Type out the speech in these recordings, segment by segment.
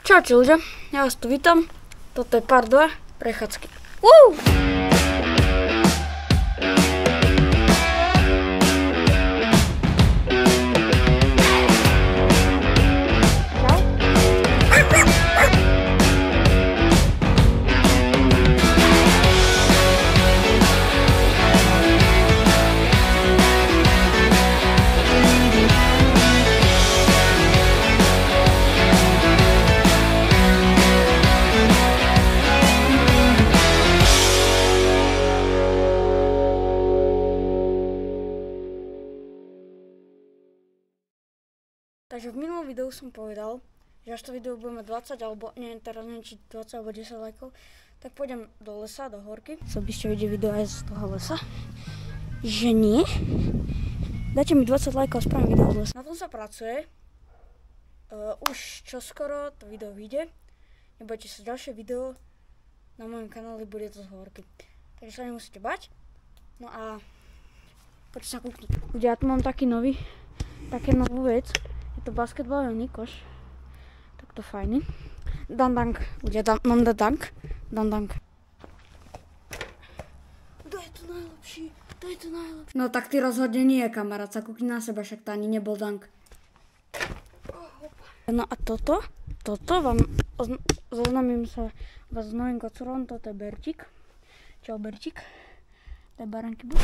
Čaute ľudia, ja vás tu vítam. Toto je part 2 prechádzky. Takže v minulom videu som povedal, že až to video bude mať 20 alebo neviem či 20 alebo 10 lajkov, tak pôjdem do lesa, do horky. Chcel by ste vidieť video aj z toho lesa. Že nie. Dajte mi 20 lajkov a spravím video do lesa. Na tom sa pracuje. Už čoskoro to video vyjde. Nebojte sa, ďalšie video na mojom kanáli bude to z horky. Takže sa nemusíte bať. No a poďte sa kúknuť. Ja tu mám takú novú vec. Je to basketbalový koš. Tak to fajný. Dandank. Ľudia, mám dandank. Dandank. To je to najlepší. To je to najlepší. No tak ty rozhodne nie, kamarát. Sa kúkni na seba, však to ani nebol dank. No a toto vám zoznamím sa vás s novým kocurom. Toto je Berčík. Čau Berčík. To je baranky buď.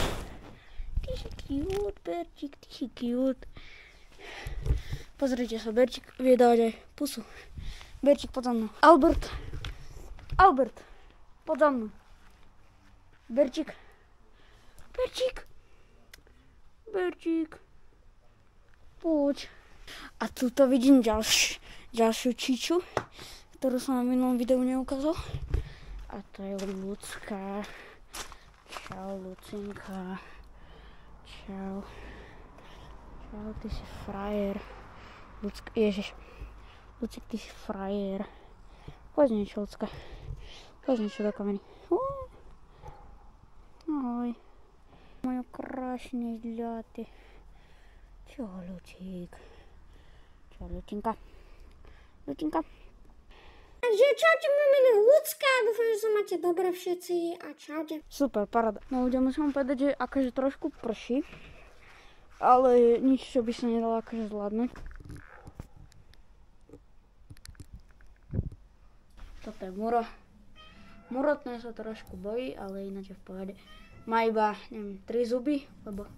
Ty si cute, Berčík, ty si cute. Pozrite sa, Berčík vie dávať aj pusu. Berčík, poď za mnou. Albert, poď za mnou. Berčík. Poď. A tuto vidím ďalšiu čiču, ktorú som na minulom videu neukázal. A to je Lucka. Čau, Lucinka. Čau. Ty si frajer. Ježiš. Lucik, ty si frajer. Poď niečo, Lucka. Poď niečo do kamery. Ahoj. Moje krásne zľaty. Čo, Lucík? Čo, Lucinka? Takže čaute, moje meno je Lucka. Dúfam, že sa máte dobre všetci a čaute. Super, paráda. No ľudia, musím povedať, že akože trošku prší. Ale nič, čo by sa nedalo akože zvládnuť. Toto je Muro. Murotné sa trošku bojí, ale ináč je v pohode. Má iba, neviem, 3 zuby, lebo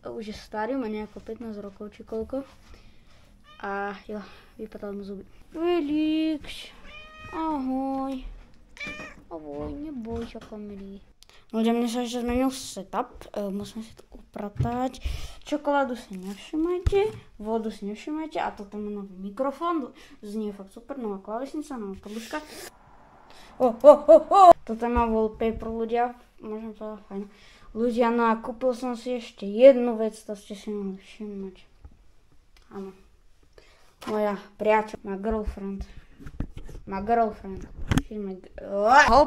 už je starý, má nejako 15 rokov či koľko. A jo, vypadal mu zuby. Felix, ahoj. Ahoj, neboj sa kamery. Ľudia, mne sa ešte zmenil setup, musím si to upratať. Čokoládu si nevšimajte, vodu si nevšimajte a toto má nový mikrofón, znie fakt super, nová klávesnica, nová podĺžka. Toto má wallpaper, ľudia, môžem povedať fajn. Ľudia, no a kúpil som si ešte jednu vec, to ste si mohli všimnúť. Áno, moja priateľ, má girlfriend.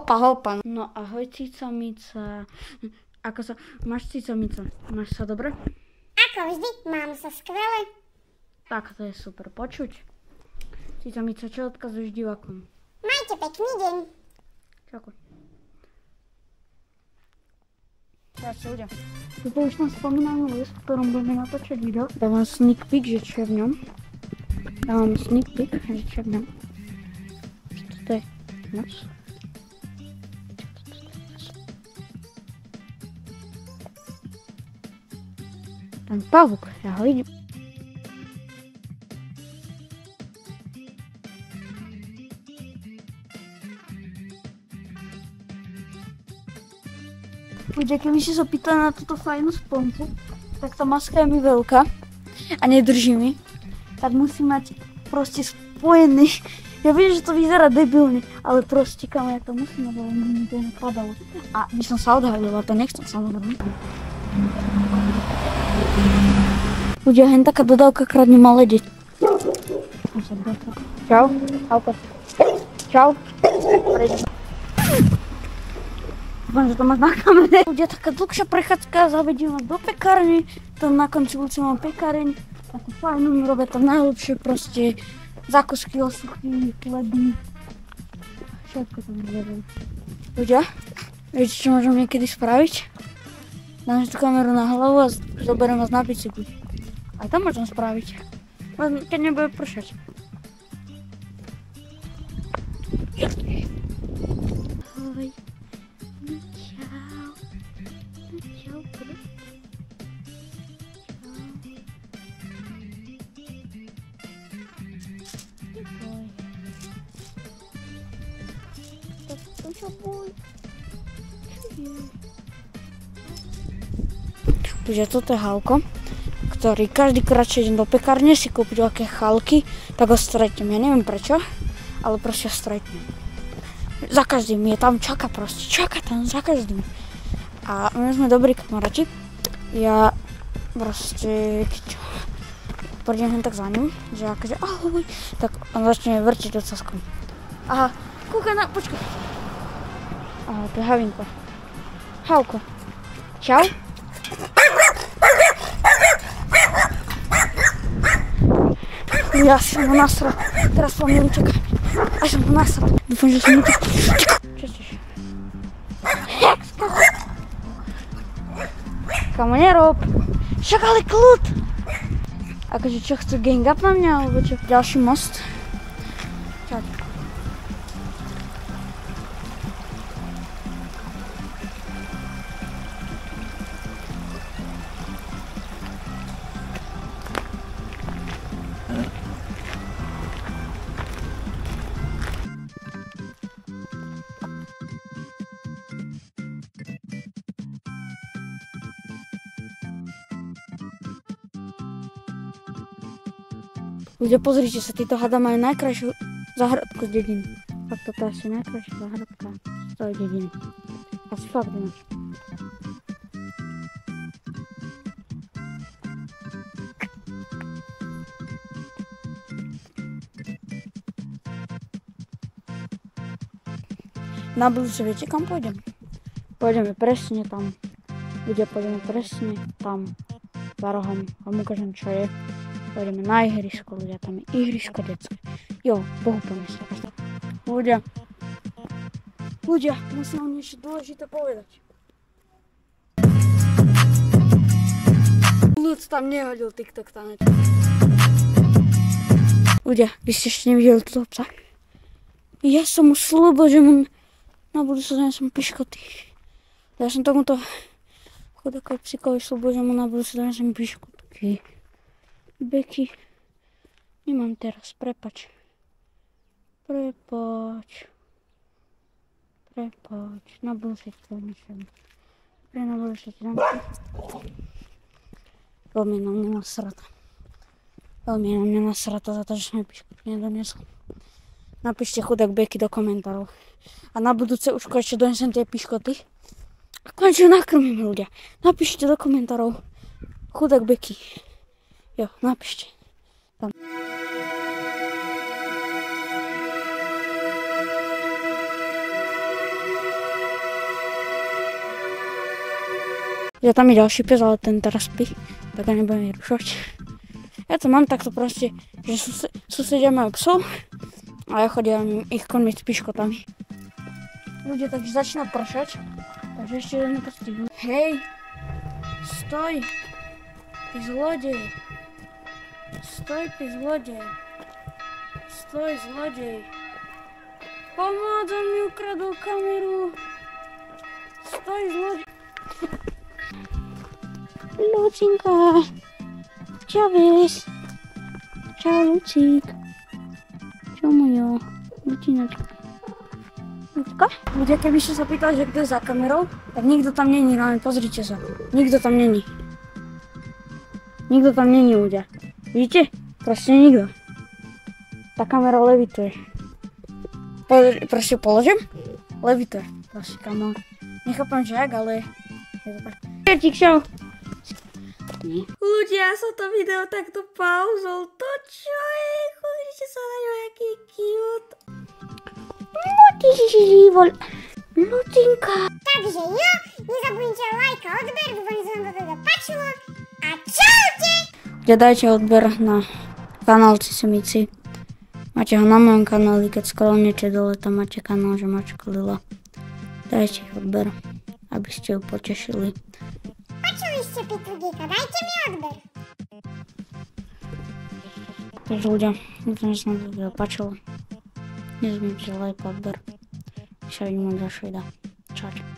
Hopa. No ahoj, Cicamica. Ako sa... Máš, Cicamica? Máš sa dobre? Ako vždy, mám sa skvele. Tak, to je super počuť. Cicamica, čo odkazuješ divákom? Majte pekný deň. Ďakujem. Teraz sa ľudia. Toto už tam spomínam list, v ktorom budeme natočiť video. Dávam sneak peek, že čo je v ňom. To je noc. Tam pavúk, ja ho vidím. Ľudia, keby ste sa pýtali na túto fajnú sponzu, tak tá maska je mi veľká a nedrží mi. Tak musím mať proste spojený. Ja viem, že to vyzerá debilne, ale proste kam ja to musím, lebo mi to nakladalo. A by som sa odhalila, to nechcem samozrejme. Ľudia, hen taká dodávka kradne malé deti. Čau. Čau. Dúfam, že to máš na kamere. Ľudia, taká dlhšia prechádzka, zavedím ma do pekárne. Tam na konci ulice mám pekáreň. Takú fajnú, mi robia tam najlepšie proste zákusky, osuchy, chleby. Všetko tam zjedol. Ľudia, viete, čo môžem niekedy spraviť? Dáme tú kameru na hlavu a zoberiem vás na bicykli. Aj to môžem spraviť, keď nebude pršať. Ahoj. Čau. Takže toto je Halko, ktorý každýkrát, čo idem do pekárne si kúpiť veľké chalky, tak ho stretnem. Ja neviem prečo, ale proste ho stretnem. Za každým je tam, čaká tam za každým. A my sme dobrí kamaráti. Ja proste, keď prídem tak za ním, že akože ahoj, tak on začne vrtiť ocaskom. Aha, kúka na, počkaj. Aha, to je Havinko. Halko, čau. Ja som ho nasral, teraz po mne uteká. A som ho nasral. Dúfam, že som uteká. Čo chceš? Kamo, nerob. Však ale kľud. Akože čo, chcú gang up na mňa, alebo čo? Ďalší most. Čau. Ľudia, pozrite sa, títo hada majú najkrajšiu záhradku z dediny. Fakt toto je asi najkrajšia záhradka z tej dediny. Asi fakt ináč. Na budúce viete, kam pôjdem? Pôjdeme presne tam. Ľudia, pôjdeme presne tam. Za rohom. Vám ukážem, čo je. Pôjdeme na ihrisko, ľudia, tam je ihrisko detské. Jo, Bohu pomysle. Ľudia, musím vám niečo dôležité povedať. Ľud tam nehodil TikTok tanec. Ľudia, vy ste ešte nevideli toho psa? Ja som mu slúbil, že mu na budúce donesem piškoty. Ja som tomuto chudákovi psíkovi slúbil, že mu na budúce donesem piškotky. Beky, nemám teraz, prepač. Na budúce ti to nechám. Na budúce ti dám. Veľmi na mňa nasrata za to, že som mi piškotky nedoniesol. Napíšte chudák Beky do komentárov. A na budúce už konečne donesem tie piškoty. A konečne nakrmím, ľudia. Napíšte do komentárov chudák Beky. Jo, napíšte. Tam. Ja tam je ďalší pes, ale ten teraz spí, tak ja nebudem rušovať. Ja to mám takto proste, že susedia majú psov a ja chodím ich kormiť s piškotami. Ľudia, takže začína pršať, takže ešte jeden postihnu. Hej, stoj, ty zlodej. Stoj, ty zlodej. Stoj, zlodej. Pomôcť, on mi ukradol kameru. Stoj, zlodej. Lucinka. Čau, Velis. Čau, Lucík. Čau, mojo. Lucinačka. Lucka? Ľudia, keby ste sa pýtali, že kto je za kamerou, tak nikto tam není, ale pozrite sa. Nikto tam není. Nikto tam není, ľudia. Vidíte? Proste nikto. Tá kamera levituje. Proste položím? Levituje. Proste, kamo. Nechápam, že jak, ale je to tak. Čertík, čau. Ľudia, ja som to video takto pauzol. To čo je? Chodíte sa na ňu, aký cute. No ty si živol. Lucinka. Takže jo, nezabudnite like a odber, dúfam, že sa vám to teda páčilo. A čaute! Dajte odber na kanál Cisemici. Máte ho na mojom kanáli, keď scrollnete dole, tam máte kanál, že Mačko Lila. Dajte odber, aby ste ju potešili. Počuli ste Pitu Geeka, dajte mi odber. Takže ľudia, dúfam, že sa vám to video páčilo. Nezmýte like, odber. Sa vidíme v ďalšej videa. Čaute.